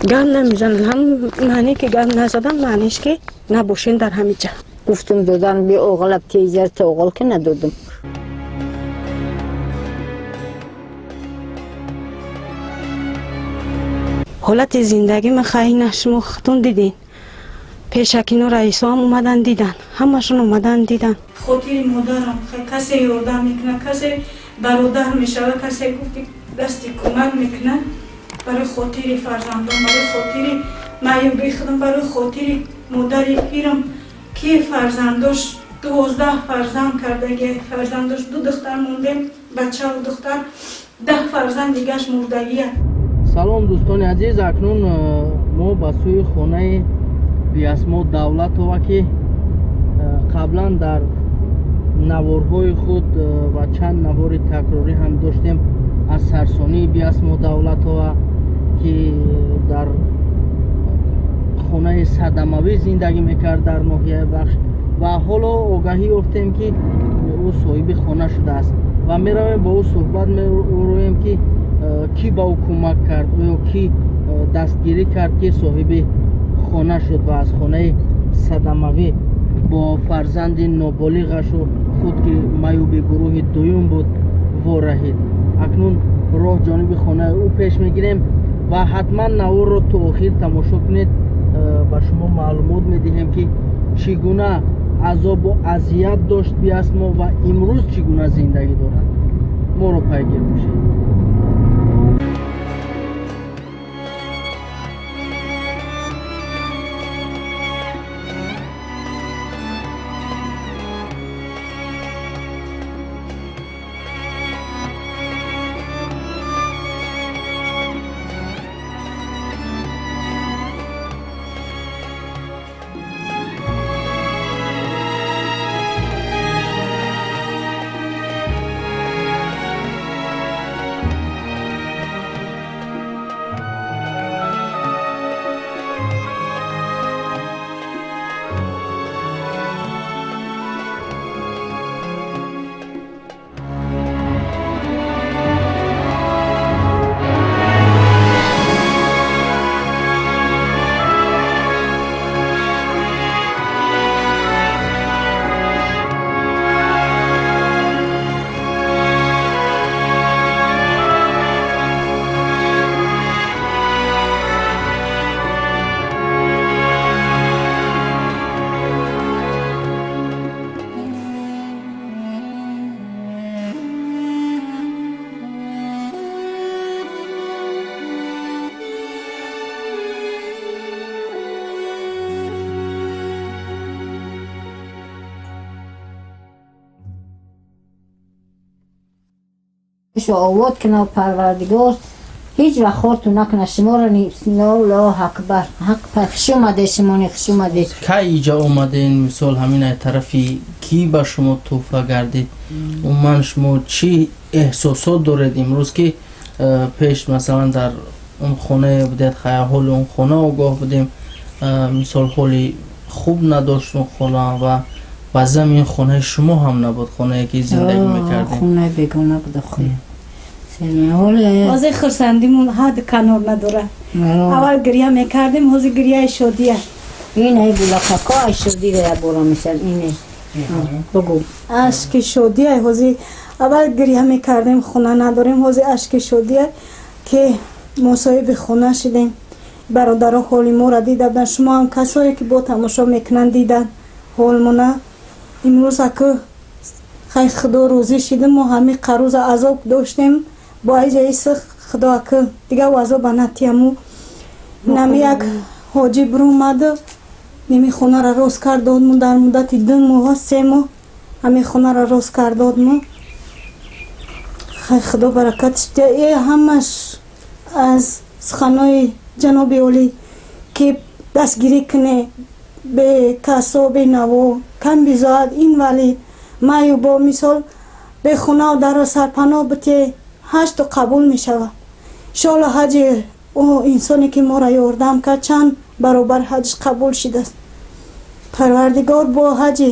گند نمیزنن. هم معنی که گند نزدن معنیش که نباشین در همین جا. گفتم دادن بی اوغلب تیزر تا اوغل که ندادم. حالت زندگی من خیلی نشما خودتون دیدین. پیشکینو رئیس هم اومدن دیدن، همشون اومدن دیدن. خاطر مادرم کسی یاردم میکنه، کسی برادر میشوه، کسی دستی کمک میکنه برای خاطر فرزندان، برای خاطر معیوبی خودم، برای خاطر مادر پیرم که فرزنداش 12 فرزند کرده، فرزنداش 2 دختر مونده، بچه و دختر 10 فرزند دیگهش مردگیه. سلام دوستان عزیز، اکنون ما به سوی خانه بیاسما دولتова که قبلا در نوارهای خود و چند نوار تکراری هم داشتیم از سرسانی بیاسما دولتова که در خانه صدموی زندگی میکرد در ناحیه بخش و حالا آگاهی یافتیم که او صاحب خانه شده است و میرویم با او صحبت می‌کنیم که کی با او کمک کرد یا کی دستگیری کرد که صاحب خانه شد و از خانه صدموی با فرزند نابالغش خود که معیوب گروه دوم بود وارهید. اکنون راه جانب خانه او پیش میگیریم و حتما نوار رو تا آخر تماشا کنید. با شما معلومات میدهیم که چگونه عذاب و اذیت داشت بیاسما و امروز چگونه زندگی دارد. ما رو پیگیر باشید. شو آواد کنه پروردگار هیچ وقت خورتون نکنه شما را نیست. الله اکبر، حق پخش اومده، شما نخش اومده. که ایجا اومده این مثال همین طرفی کی با شما توفه گردید من شما چی احساسات دارید امروز که پیش مثلا در اون خانه بودید حال اون خانه آگاه بودیم مثال حالی خوب نداشت اون خانه و وضع این خانه شما هم نبود، خانه که زندگی میکردیم خانه بیگانه بود خونه حاضر خرسندیمون حد کنار نداره. اول گریه میکردیم، حاضر گریه شادیه. اینه بلکاکا شادیه برا میشن. اینه بگو عشق شادیه. حاضر اول گریه میکردیم خونه نداریم، حاضر عشق شادیه که مصاحب خونه شدیم. برادرها حال ما را دیدن، شما هم کسایی که با تماشا میکنن دیدن حال مونه. امروز که خیلی خدا روزی شدیم، ما همه قروز عذاب داشتیم با ایجایس خدا که دیگه وضع بناتیمو نمی یک حاجی برو اومده نمی خونه را روز کرد دادمو در مدت 2 ماه 3 ماه همه خونه را روز کرد دادمو. خیلی خدا برکتش بده. ای همش از سخنای جناب اولی که دستگیری کنه به کسا به نوو کم بیزاد این ولی مایو با مثال به خونه و در سرپناه بته 8 قبول می شود. شالا حج او انسانی که ما را یاردم که چند برابر حج قبول شده است. پروردگار با حج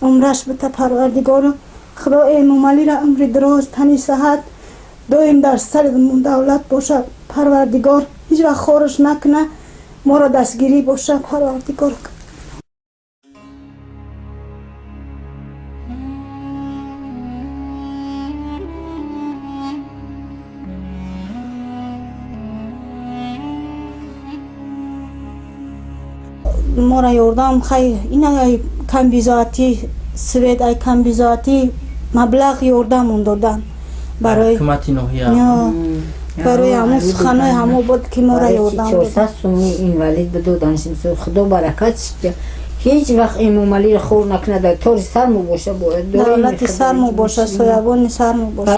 عمرش بته. پروردگار خدا امام علی را عمر دراز تنی صحت دویم در سر دولت باشه پروردگار، هیچ وقت خارش نکنه، ما را دستگیری باشه پروردگار. ما را یاردم خیلی این کم بیزاتی سوید ای کم بیزاتی مبلغ یاردم دادن برای حکومت ناحیه. برای همون سخنای همو بود که ما را یاردم 400 سومی این ولید بدودن شمسو خدا برکتش بده. هیچ وقت این مملی رو خور نکنه در طور سرمو باشه باید دولت سرمو باشه سویابان سرمو باشه.